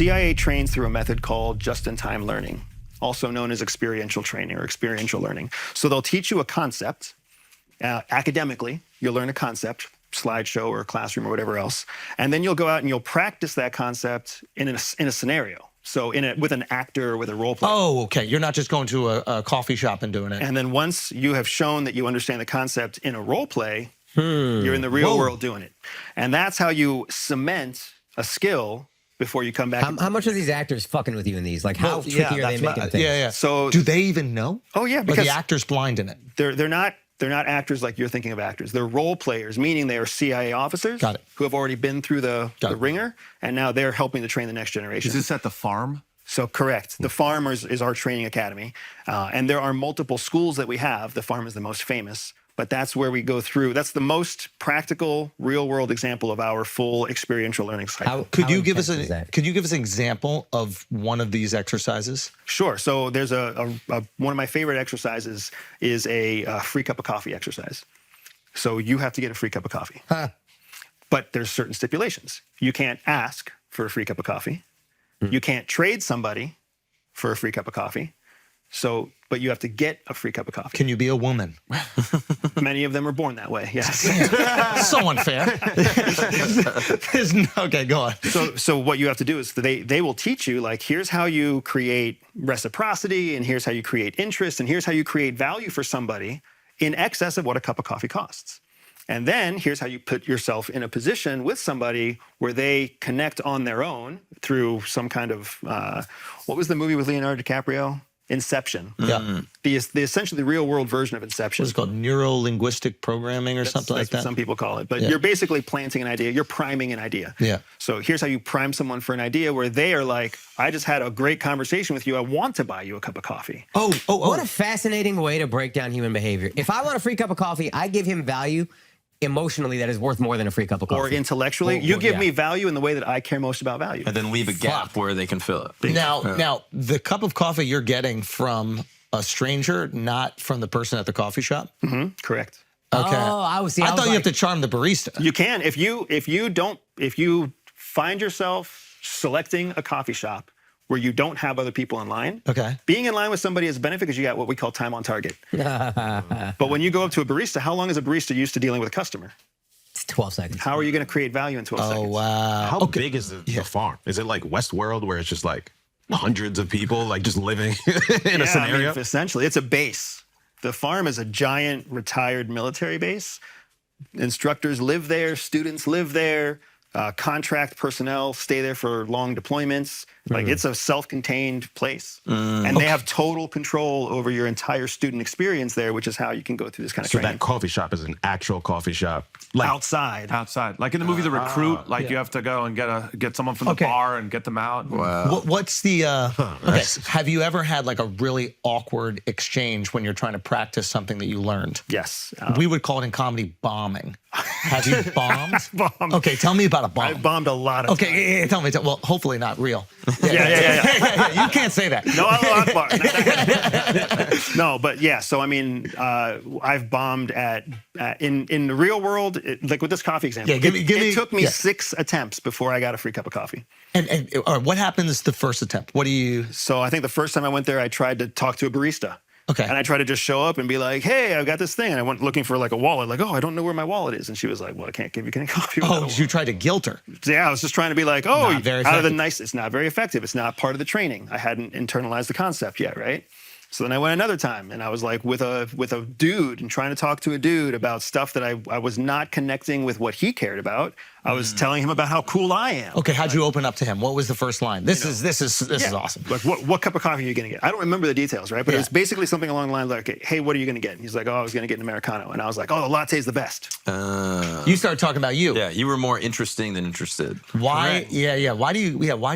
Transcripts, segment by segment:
CIA trains through a method called just-in-time learning, also known as experiential training or experiential learning. So they'll teach you a concept academically. You'll learn a concept, slideshow or classroom or whatever else, and then you'll go out and you'll practice that concept in a scenario. So with an actor or with a role player. Oh, okay. You're not just going to a coffee shop and doing it. And then once you have shown that you understand the concept in a role play, you're in the real world doing it. And that's how you cement a skill before you come back. How much are these actors fucking with you in these? Like, how tricky are they making things? Yeah, yeah. So do they even know? Oh, yeah. Because the actor's blind in it. They're not actors like you're thinking of actors. They're role players, meaning they are CIA officers who have already been through the ringer, and now they're helping to train the next generation. Is this at the farm? So correct. The farm is our training academy. And there are multiple schools that we have. The farm is the most famous. But that's where we go through. That's the most practical, real-world example of our full experiential learning cycle. Could you give us an example of one of these exercises? Sure. So there's one of my favorite exercises is a free cup of coffee exercise. So you have to get a free cup of coffee. But there's certain stipulations. You can't ask for a free cup of coffee. You can't trade somebody for a free cup of coffee. But you have to get a free cup of coffee. Can you be a woman? Many of them are born that way, yes. So unfair. Okay, go on. So what you have to do is they will teach you, like, here's how you create reciprocity, and here's how you create interest, and here's how you create value for somebody in excess of what a cup of coffee costs. And then here's how you put yourself in a position with somebody where they connect on their own through some kind of, what was the movie with Leonardo DiCaprio? Inception. Yeah. The essentially real world version of Inception. What's it called? Neuro-linguistic programming or something like that? That's what some people call it. But you're basically planting an idea. You're priming an idea. Yeah. So here's how you prime someone for an idea where they are like, I just had a great conversation with you. I want to buy you a cup of coffee. What a fascinating way to break down human behavior. If I want a free cup of coffee, I give him value emotionally that is worth more than a free cup of coffee. Or intellectually. You give me value in the way that I care most about value. And then leave a gap where they can fill it. Now, the cup of coffee you're getting from a stranger, not from the person at the coffee shop? Correct. Okay. Oh, I thought you have to charm the barista. You can. If you find yourself selecting a coffee shop where you don't have other people in line. Okay. Being in line with somebody is a benefit because you got what we call time on target. But when you go up to a barista, how long is a barista used to dealing with a customer? It's 12 seconds. How are you going to create value in 12 seconds? Oh, wow. How big is the farm? Is it like Westworld where it's just like hundreds of people like just living in a scenario? I mean, essentially, it's a base. The farm is a giant retired military base. Instructors live there. Students live there. Contract personnel stay there for long deployments. Like, it's a self-contained place. And they have total control over your entire student experience there, which is how you can go through this kind of training. So that coffee shop is an actual coffee shop. Like outside. Like in the movie The Recruit, you have to go and get someone from the bar and get them out. Wow. What's the, have you ever had like a really awkward exchange when you're trying to practice something that you learned? Yes. We would call it in comedy bombing. Have you bombed? Bombed. Okay, tell me about a bomb. I've bombed a lot of times. Okay, tell me. Well, hopefully not real. Yeah. You can't say that. No, no, but yeah. So I mean, I've bombed in the real world, like with this coffee example. Yeah, it took me 6 attempts before I got a free cup of coffee. And what happens the first attempt? What do you? So I think the first time I went there, I tried to talk to a barista. Okay. And I tried to just show up and be like, hey, I've got this thing. And I went looking for like a wallet. Like, oh, I don't know where my wallet is. And she was like, well, I can't give you any coffee. Oh, you tried to guilt her. Yeah, I was just trying to be like, oh, Not very out of the effective. nice, it's not very effective. It's not part of the training. I hadn't internalized the concept yet, right? So then I went another time, and I was like with a dude and trying to talk to a dude about stuff that I was not connecting with what he cared about. I was telling him about how cool I am. Okay, how'd you open up to him? What was the first line? This is awesome. Like, what cup of coffee are you going to get? I don't remember the details, right? But it was basically something along the lines like, hey, what are you going to get? And he's like, oh, I was going to get an Americano. And I was like, oh, the latte's the best. You started talking about you. Yeah, you were more interesting than interested. Why? Correct. Yeah. Why do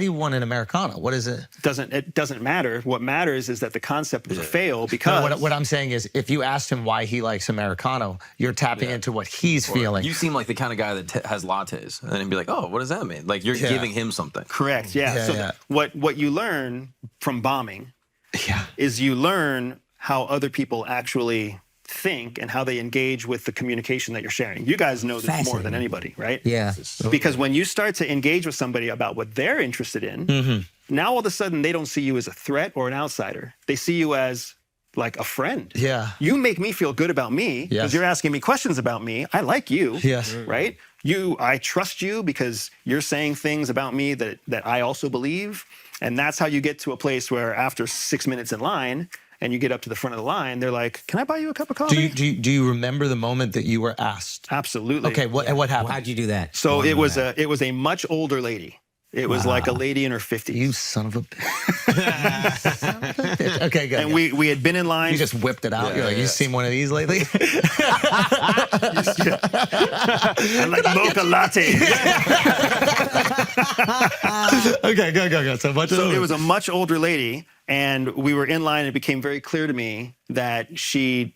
you want an Americano? What is it? It doesn't matter. What matters is that the concept was a fail because... No, what I'm saying is, if you asked him why he likes Americano, you're tapping into what he's feeling. You seem like the kind of guy that has lattes, and then he'd be like, oh, what does that mean? Like, you're giving him something. Correct, yeah. What you learn from bombing is you learn how other people actually think and how they engage with the communication that you're sharing. You guys know this more than Fascinating. anybody, right? Yeah. Because when you start to engage with somebody about what they're interested in, now all of a sudden they don't see you as a threat or an outsider. They see you as like a friend. Yeah. You make me feel good about me because Yes. you're asking me questions about me. I like you. Yes. Right? I trust you because you're saying things about me that I also believe. And that's how you get to a place where after 6 minutes in line and you get up to the front of the line, they're like, "Can I buy you a cup of coffee?" Do you remember the moment that you were asked? Absolutely. Okay, what happened? How'd you do that? So it was a much older lady. It was like a lady in her 50s. You son of a bitch. Son of a bitch. Okay, good. And we had been in line. You just whipped it out. You're like, you seen one of these lately? I like mocha latte. Okay, go. So it was a much older lady, and we were in line. And it became very clear to me that she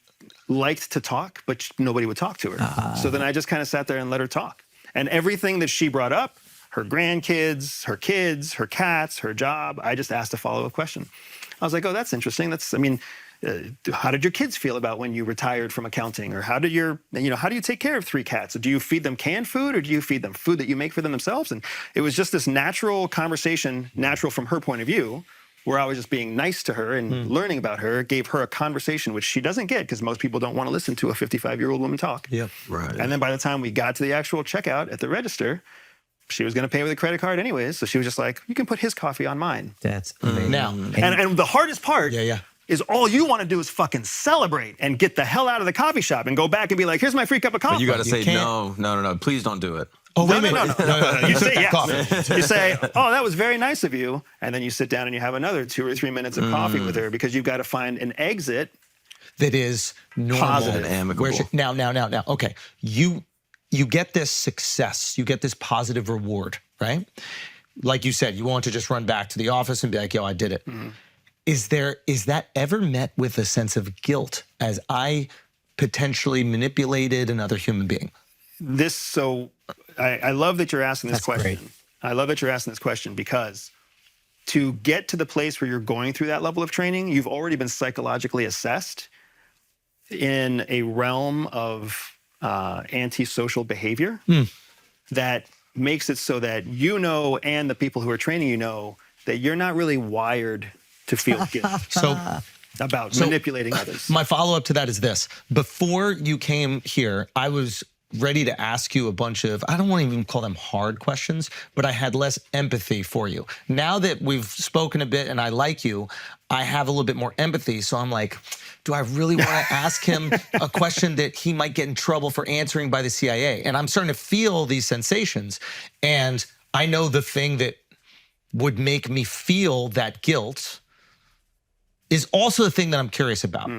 liked to talk, but nobody would talk to her. So then I just kind of sat there and let her talk. And everything that she brought up, her grandkids, her kids, her cats, her job, I just asked a follow-up question. I was like, "Oh, that's interesting. How did your kids feel about when you retired from accounting? Or how do you take care of 3 cats? Do you feed them canned food or do you feed them food that you make for them themselves?" And it was just this natural conversation, natural from her point of view, where I was just being nice to her and learning about her, gave her a conversation, which she doesn't get because most people don't want to listen to a 55-year-old woman talk. Yep. Right. And then by the time we got to the actual checkout at the register, she was going to pay with a credit card anyways. So she was just like, "You can put his coffee on mine." That's amazing. Now, And the hardest part Yeah. is all you want to do is fucking celebrate and get the hell out of the coffee shop and go back and be like, "Here's my free cup of coffee." But you got to say can't- no. Please don't do it. Oh, wait a No, minute. no. You say yes. Coffee. You say, "Oh, that was very nice of you." And then you sit down and you have another 2 or 3 minutes of coffee with her because you've got to find an exit. That is normal. Positive. And amicable. Now. Okay, you get this success, you get this positive reward, right? Like you said, you want to just run back to the office and be like, "Yo, I did it." Is that ever met with a sense of guilt as I potentially manipulated another human being? I love that you're asking this That's question. great. I love that you're asking this question because to get to the place where you're going through that level of training, you've already been psychologically assessed in a realm of antisocial behavior that makes it so that and the people who are training that you're not really wired to feel guilt about manipulating others. My follow-up to that is this. Before you came here, I was ready to ask you a bunch of, I don't want to even call them hard questions, but I had less empathy for you. Now that we've spoken a bit and I like you, I have a little bit more empathy. So I'm like, do I really want to ask him a question that he might get in trouble for answering by the CIA? And I'm starting to feel these sensations. And I know the thing that would make me feel that guilt is also the thing that I'm curious about.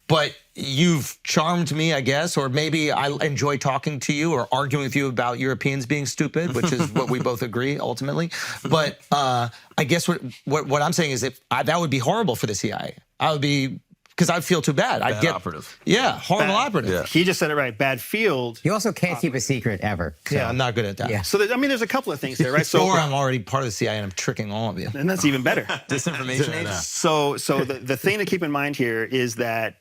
But you've charmed me, I guess, or maybe I enjoy talking to you or arguing with you about Europeans being stupid, which is what we both agree ultimately. But I guess what I'm saying is that would be horrible for the CIA. I would be, because I'd feel too bad. I'd get operative. Yeah, horrible operative. Yeah. He just said it right. Bad field. You also can't keep a secret ever. So. Yeah, I'm not good at that. Yeah. So there's a couple of things there, right? So or I'm already part of the CIA and I'm tricking all of you. and that's even better. Disinformation agents. So the thing to keep in mind here is that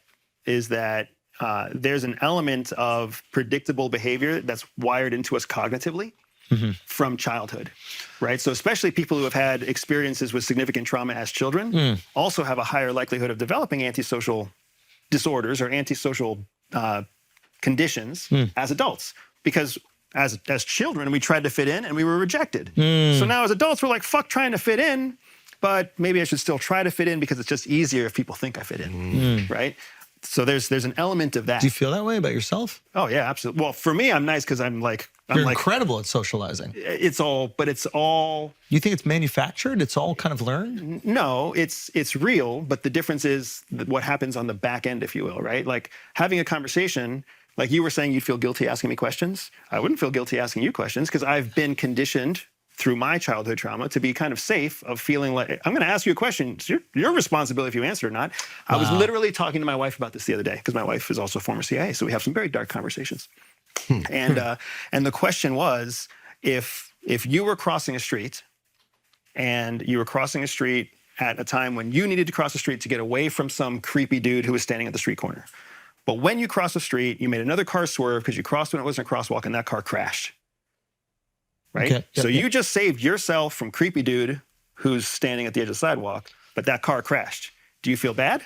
there's an element of predictable behavior that's wired into us cognitively from childhood, right? So especially people who have had experiences with significant trauma as children also have a higher likelihood of developing antisocial disorders or antisocial conditions as adults, because as children we tried to fit in and we were rejected. So now as adults we're like, fuck trying to fit in, but maybe I should still try to fit in because it's just easier if people think I fit in, right? So there's an element of that. Do you feel that way about yourself? Oh yeah, absolutely. Well, for me, I'm nice because I'm You're incredible at socializing. it's all. You think it's manufactured? It's all kind of learned? No, it's real, but the difference is what happens on the back end, if you will, right? Like having a conversation, like you were saying, you'd feel guilty asking me questions. I wouldn't feel guilty asking you questions because I've been conditioned through my childhood trauma to be kind of safe of feeling like, I'm going to ask you a question. It's your responsibility if you answer or not. I was literally talking to my wife about this the other day because my wife is also a former CIA. So we have some very dark conversations. And the question was, if you were crossing a street and you were crossing a street at a time when you needed to cross the street to get away from some creepy dude who was standing at the street corner, But when you crossed the street, you made another car swerve because you crossed when it wasn't a crosswalk and that car crashed. Right? Okay. So you just saved yourself from creepy dude who's standing at the edge of the sidewalk, but that car crashed. Do you feel bad?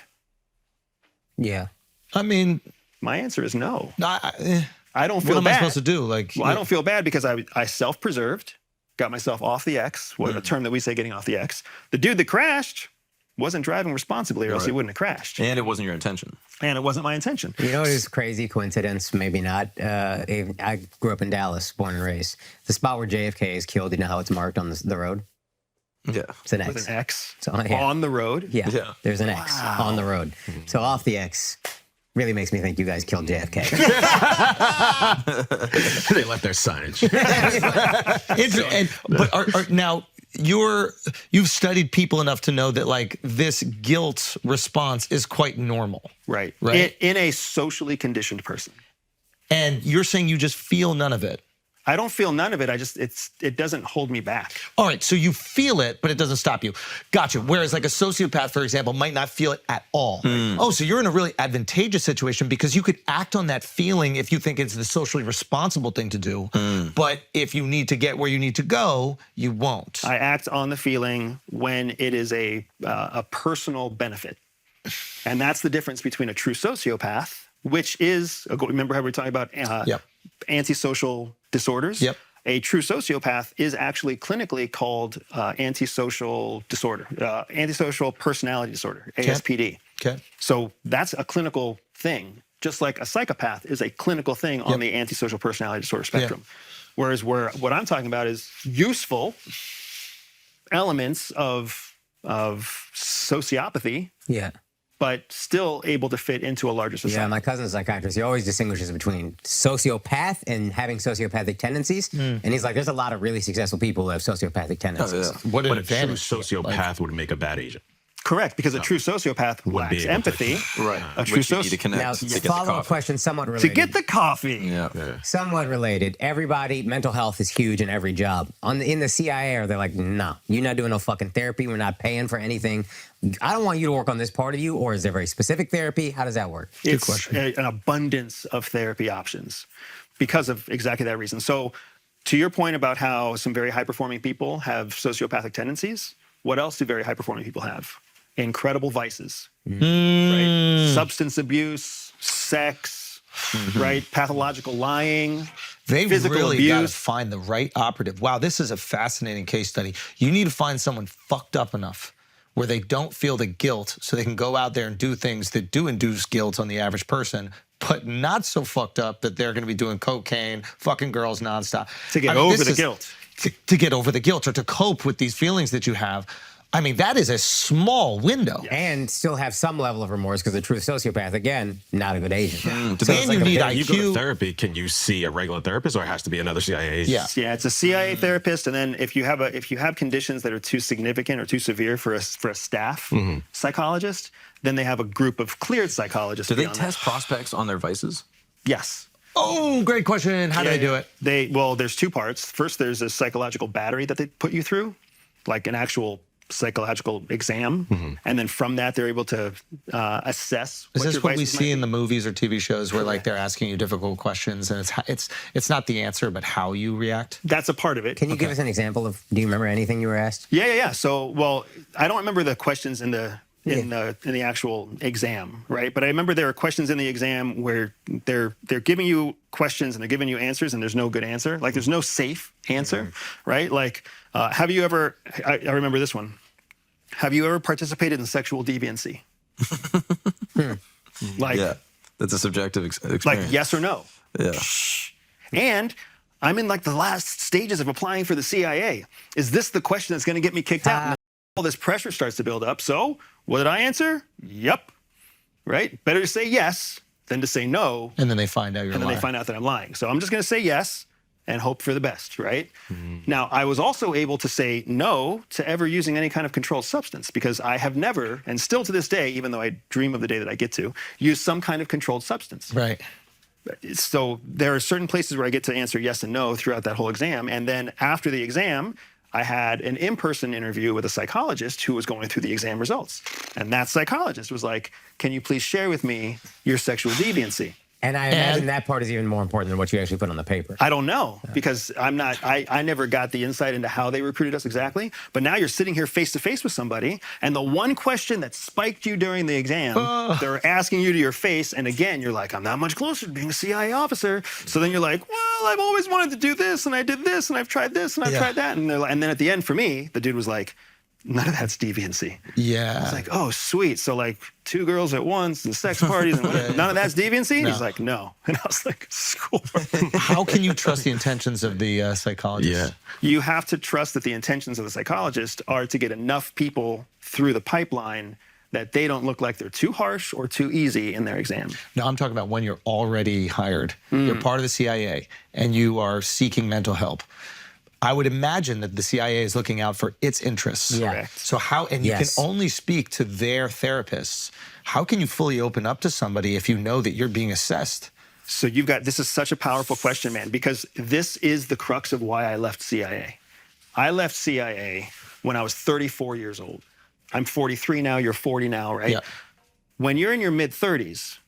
Yeah. I mean, My answer is no. I don't feel what am bad. I supposed to do? Like, Well, I don't feel bad because I self-preserved, got myself off the X, a term that we say getting off the X. The dude that crashed wasn't driving responsibly or else he wouldn't have crashed. And it wasn't your intention. And it wasn't my intention. You know what is crazy coincidence? Maybe not. I grew up in Dallas, born and raised. The spot where JFK is killed, you know how it's marked on the road? Yeah. It's an X. With an X So, yeah. on the road. Yeah, Yeah. there's an X on the road. So off the X really makes me think you guys killed JFK. They left their signage. But now you've studied people enough to know that like this guilt response is quite normal. Right. Right. In a socially conditioned person. And you're saying you just feel none of it. I don't feel none of it. It doesn't hold me back. All right, so you feel it, but it doesn't stop you. Gotcha. Whereas like a sociopath, for example, might not feel it at all. Oh, so you're in a really advantageous situation because you could act on that feeling if you think it's the socially responsible thing to do. But if you need to get where you need to go, you won't. I act on the feeling when it is a personal benefit. And that's the difference between a true sociopath, which is, remember how we were talking about antisocial disorders? Yep. A true sociopath is actually clinically called antisocial disorder, antisocial personality disorder, ASPD. Okay. So that's a clinical thing, just like a psychopath is a clinical thing on the antisocial personality disorder spectrum. Whereas what I'm talking about is useful elements of sociopathy, Yeah. but still able to fit into a larger society. Yeah, my cousin's a psychiatrist. He always distinguishes between sociopath and having sociopathic tendencies. And he's like, there's a lot of really successful people who have sociopathic tendencies. What an But a true advantage. sociopath would make a bad agent. Correct, because a true sociopath Wouldn't be lacks able to. empathy. Right. A true Which you need to soci- connect Now, to get the follow-up coffee. question, somewhat To related. get the coffee. Yeah. Somewhat related. Everybody, mental health is huge in every job. In the CIA, are they like, no, you're not doing no fucking therapy. We're not paying for anything. I don't want you to work on this part of you. Or is there very specific therapy? How does that work? It's an abundance of therapy options because of exactly that reason. So to your point about how some very high-performing people have sociopathic tendencies, what else do very high-performing people have? Incredible vices, right? Substance abuse, sex, right? Pathological lying, They physical really got to abuse. find the right operative. Wow, this is a fascinating case study. You need to find someone fucked up enough where they don't feel the guilt so they can go out there and do things that do induce guilt on the average person, but not so fucked up that they're going to be doing cocaine, fucking girls nonstop. To get over the guilt. To get over the guilt or to cope with these feelings that you have. I mean, that is a small window. And still have some level of remorse because a true sociopath, again, not a good agent. So And it's you like need a- You go to IQ. therapy, can you see a regular therapist or it has to be another CIA agent? Yeah. Yeah, it's a CIA therapist, and then if you have conditions that are too significant or too severe for a staff psychologist, then they have a group of cleared psychologists. Do to be they on test prospects on their vices? that. Yes. Oh, great question. How do they do it? There's two parts. First, there's a psychological battery that they put you through, like an actual psychological exam, and then from that they're able to assess. Is what this your what we vices see might in be. the movies or TV shows where like they're asking you difficult questions and it's not the answer but how you react? That's a part of it. Can you give us an example of, do you remember anything you were asked? Yeah. So, well, I don't remember the questions in the actual exam, right? But I remember there are questions in the exam where they're giving you questions and they're giving you answers and there's no good answer. Like there's no safe answer, right? Like, have you ever? I remember this one. Have you ever participated in sexual deviancy? Like, Yeah. That's a subjective experience. like yes or no. Yeah. And I'm in like the last stages of applying for the CIA. Is this the question that's going to get me kicked out? And all this pressure starts to build up. So what did I answer? Yep. Right? Better to say yes than to say no. And then they find out you're And then lying. they find out that I'm lying. So I'm just going to say yes and hope for the best, right? Now, I was also able to say no to ever using any kind of controlled substance because I have never, and still to this day, even though I dream of the day that I get to, use some kind of controlled substance. Right. So there are certain places where I get to answer yes and no throughout that whole exam. And then after the exam, I had an in-person interview with a psychologist who was going through the exam results. And that psychologist was like, can you please share with me your sexual deviancy? And I imagine that part is even more important than what you actually put on the paper. I don't know, because I never got the insight into how they recruited us exactly. But now you're sitting here face to face with somebody, and the one question that spiked you during the exam, they're asking you to your face, and again, you're like, I'm not much closer to being a CIA officer. So then you're like, well, I've always wanted to do this, and I did this, and I've tried this, and I've tried that. And then at the end, for me, the dude was like, none of that's deviancy. Yeah. It's like, oh, sweet. So like 2 girls at once and sex parties and whatever. None of that's deviancy? No. He's like, no. And I was like, score. How can you trust the intentions of the psychologist? Yeah. You have to trust that the intentions of the psychologist are to get enough people through the pipeline that they don't look like they're too harsh or too easy in their exam. No, I'm talking about when you're already hired. You're part of the CIA and you are seeking mental help. I would imagine that the CIA is looking out for its interests. Yeah. Correct. So how, and you can only speak to their therapists. How can you fully open up to somebody if you know that you're being assessed? So this is such a powerful question, man, because this is the crux of why I left CIA. I left CIA when I was 34 years old. I'm 43 now, you're 40 now, right? Yeah. When you're in your mid-30s,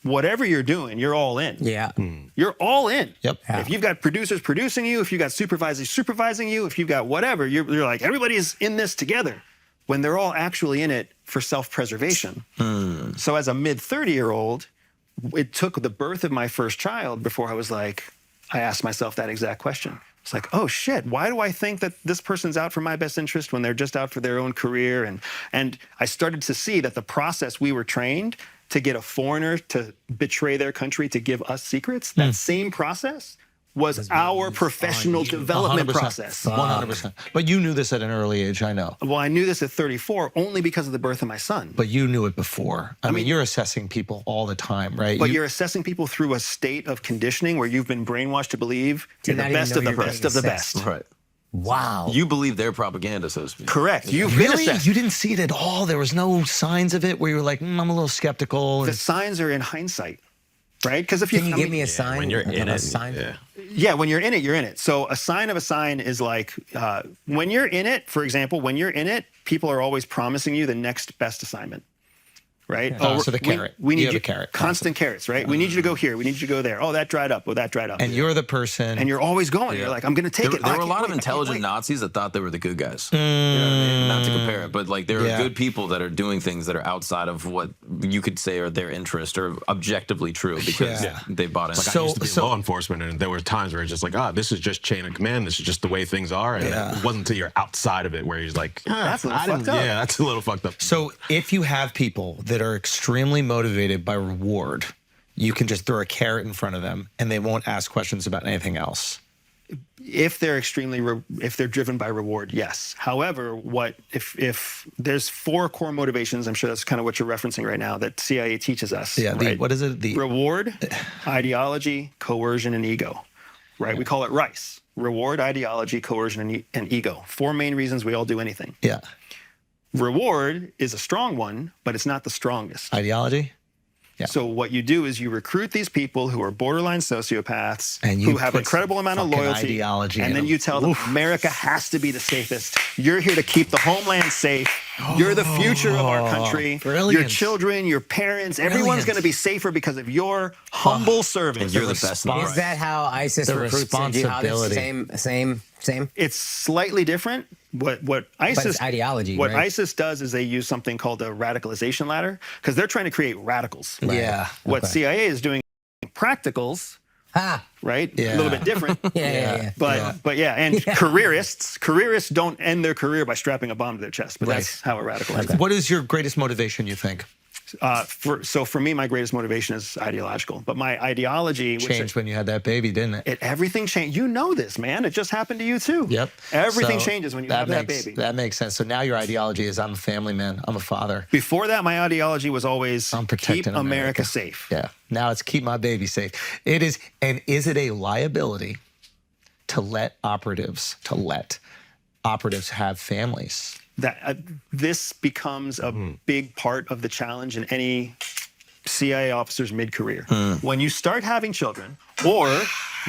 whatever you're doing, you're all in. Yeah. You're all in. Yep. Yeah. If you've got producers producing you, if you've got supervisors supervising you, if you've got whatever, you're like, everybody's in this together, when they're all actually in it for self-preservation. So as a mid-30-year-old, it took the birth of my first child before I asked myself that exact question. It's like, oh shit, why do I think that this person's out for my best interest when they're just out for their own career? And I started to see that the process we were trained to get a foreigner to betray their country to give us secrets, that same process was our professional development 100%, process. 100%. But you knew this at an early age, I know. Well, I knew this at 34 only because of the birth of my son. But you knew it before. I mean, you're assessing people all the time, right? But you're assessing people through a state of conditioning where you've been brainwashed to believe To you're the not even best know of the you're best being of the assessed. best. Right. Wow. You believe their propaganda, so to speak. Correct. You've been Really? assessed. You didn't see it at all? There was no signs of it where you were like, I'm a little skeptical. The And signs are in hindsight, right? Because if Can you give me a sign? When you're in a it, sign? Yeah, when you're in it, you're in it. So a sign of a sign is like when you're in it, for example, when you're in it, people are always promising you the next best assignment, right? So the carrot. We need You have you, a carrot. constant carrots, right? We need you to go here. We need you to go there. Oh, that dried up. Oh, that dried up. and you're the person. And you're always going. You're like, I'm going to take There, it. there I were a can't lot of wait. I can't intelligent wait. Nazis that thought they were the good guys. You know what I mean? Not to compare it, but like there Yeah. are good people that are doing things that are outside of what you could say are their interest or objectively true because they bought in. Like I used to be law enforcement, and there were times where it's just like, this is just chain of command. This is just the way things are. And it wasn't until you're outside of it where he's like, That's a little fucked up. Yeah, that's a little fucked up. So if you have people that are extremely motivated by reward, you can just throw a carrot in front of them and they won't ask questions about anything else. If they're if they're driven by reward, yes. However, if there's 4 core motivations, I'm sure that's kind of what you're referencing right now, that CIA teaches us. Yeah. Right? What is it? The Reward, ideology, coercion, and ego. Right? We call it RICE. Reward, ideology, coercion, and ego. 4 main reasons we all do anything. Yeah. Reward is a strong one, but it's not the strongest. Ideology. Yeah. So what you do is you recruit these people who are borderline sociopaths, And you who have an put incredible amount of fucking loyalty, ideology and in then them. you tell them America has to be the safest. You're here to keep the homeland safe. You're the future of our country. Your Brilliant. children, your parents, everyone's Brilliant. going to be safer because of your humble service. And you're the best in the Is right. that how ISIS The recruits in jihadists? responsibility. Same. It's slightly different. What ISIS it's ideology, What right? ISIS does is they use something called a radicalization ladder because they're trying to create radicals. Yeah. What CIA is doing practicals, right? Yeah. A little bit different. Yeah. But yeah, and careerists don't end their career by strapping a bomb to their chest, but that's how a radical is. What is your greatest motivation, you think? So for me, my greatest motivation is ideological, but my ideology Changed when you had that baby, didn't it? everything changed. You know this, man. It just happened to you too. Yep. Everything So changes when you have that makes- baby. That makes sense. So now your ideology is I'm a family man. I'm a father. Before that, my ideology was always I'm protecting keep America safe. Yeah. Now it's keep my baby safe. It is. And is it a liability to let operatives have families? That this becomes a big part of the challenge in any CIA officer's mid-career. When you start having children, or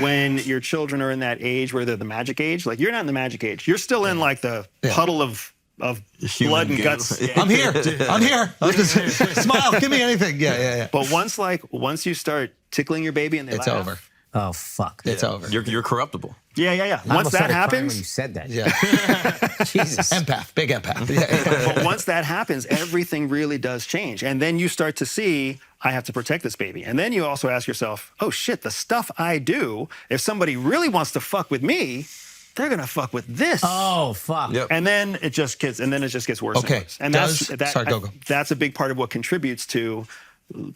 when your children are in that age where they're the magic age, like you're not in the magic age. You're still in like the puddle of blood and goo. guts. I'm here. I'm here. I'll just smile. Give me anything. Yeah. But once you start tickling your baby and they It's laugh, over. Oh fuck! It's over. You're corruptible. Yeah. I Once almost that started crying when you happens, said that. Yeah. Jesus. Empath. Big empath. Yeah. but once that happens, everything really does change. And then you start to see, I have to protect this baby. And then you also ask yourself, oh shit, the stuff I do, if somebody really wants to fuck with me, they're gonna fuck with this. Oh fuck! Yep. And then it just gets worse Okay. and worse. And Sorry, go. that's a big part of what contributes to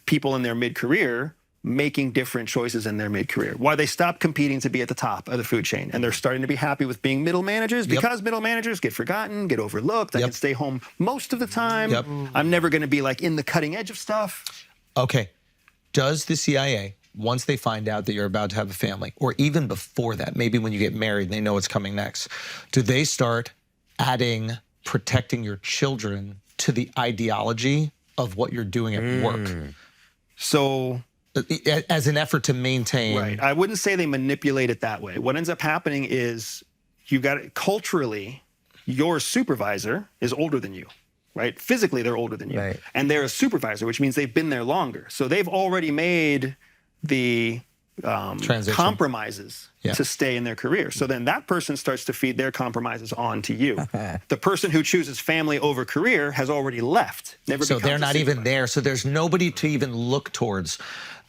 people in their mid-career making different choices in their mid-career. Why they stop competing to be at the top of the food chain, and they're starting to be happy with being middle managers because middle managers get forgotten, get overlooked. I can stay home most of the time. Yep. I'm never going to be like in the cutting edge of stuff. Okay. Does the CIA, once they find out that you're about to have a family, or even before that, maybe when you get married and they know what's coming next, do they start adding protecting your children to the ideology of what you're doing at work? So As an effort to maintain. right. I wouldn't say they manipulate it that way. What ends up happening is culturally, your supervisor is older than you, right? Physically, they're older than you. Right. And they're a supervisor, which means they've been there longer. So they've already made the Transition. compromises to stay in their career. So then that person starts to feed their compromises on to you. The person who chooses family over career has already left. So they're not even there. So there's nobody to even look towards.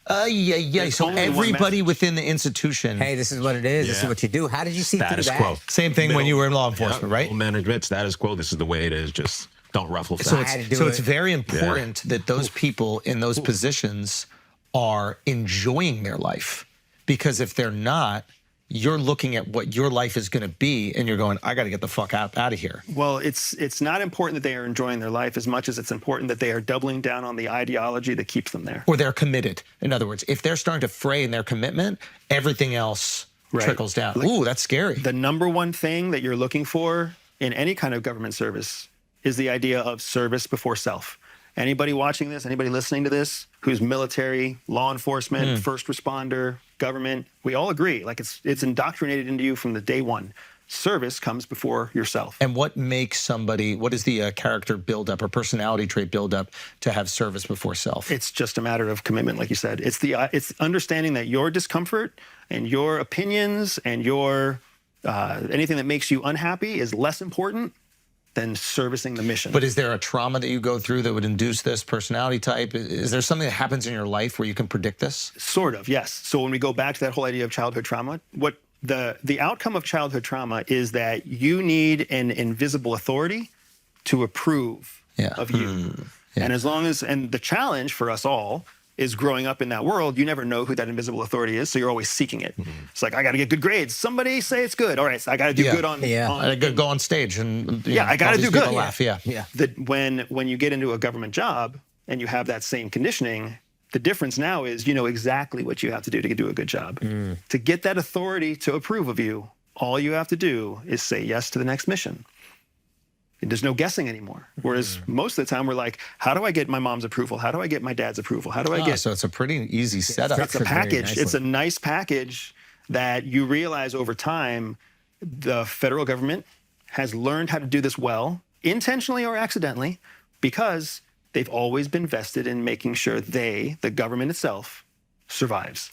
So only one everybody message. within the institution. Hey, this is what it is. This is Yeah. what you do. How did you see Status through that? quo. Same thing when you were in law enforcement, Yep. right? Middle management, status quo. This is the way it is. Just don't ruffle So feathers. had to do it's it. very important that those people in those positions are enjoying their life, because if they're not, you're looking at what your life is going to be and you're going, I got to get the fuck out of here. Well, it's not important that they are enjoying their life as much as it's important that they are doubling down on the ideology that keeps them there. Or they're committed. In other words, if they're starting to fray in their commitment, everything else trickles down. Ooh, that's scary. The number one thing that you're looking for in any kind of government service is the idea of service before self. Anybody watching this, anybody listening to this, who's military, law enforcement, first responder, government, we all agree. Like it's indoctrinated into you from the day one. Service comes before yourself. And what makes somebody, what is the character buildup or personality trait buildup to have service before self? It's just a matter of commitment, like you said. It's understanding that your discomfort and your opinions and your anything that makes you unhappy is less important than servicing the mission. But is there a trauma that you go through that would induce this personality type? Is there something that happens in your life where you can predict this? Sort of, yes. So when we go back to that whole idea of childhood trauma, what the outcome of childhood trauma is that you need an invisible authority to approve of you. And as long as, and the challenge for us all is growing up in that world, you never know who that invisible authority is, so you're always seeking it. It's like, I got to get good grades. Somebody say it's good. All right, so I got to do good on. I got to go on stage and I got to do good. Laugh. Yeah. When you get into a government job and you have that same conditioning, the difference now is you know exactly what you have to do a good job. To get that authority to approve of you, all you have to do is say yes to the next mission. There's no guessing anymore. Whereas most of the time we're like, how do I get my mom's approval? How do I get my dad's approval? How do I get? So it's a pretty easy setup. It's a package. It's a nice package that you realize over time the federal government has learned how to do this well, intentionally or accidentally, because they've always been vested in making sure the government itself, survives.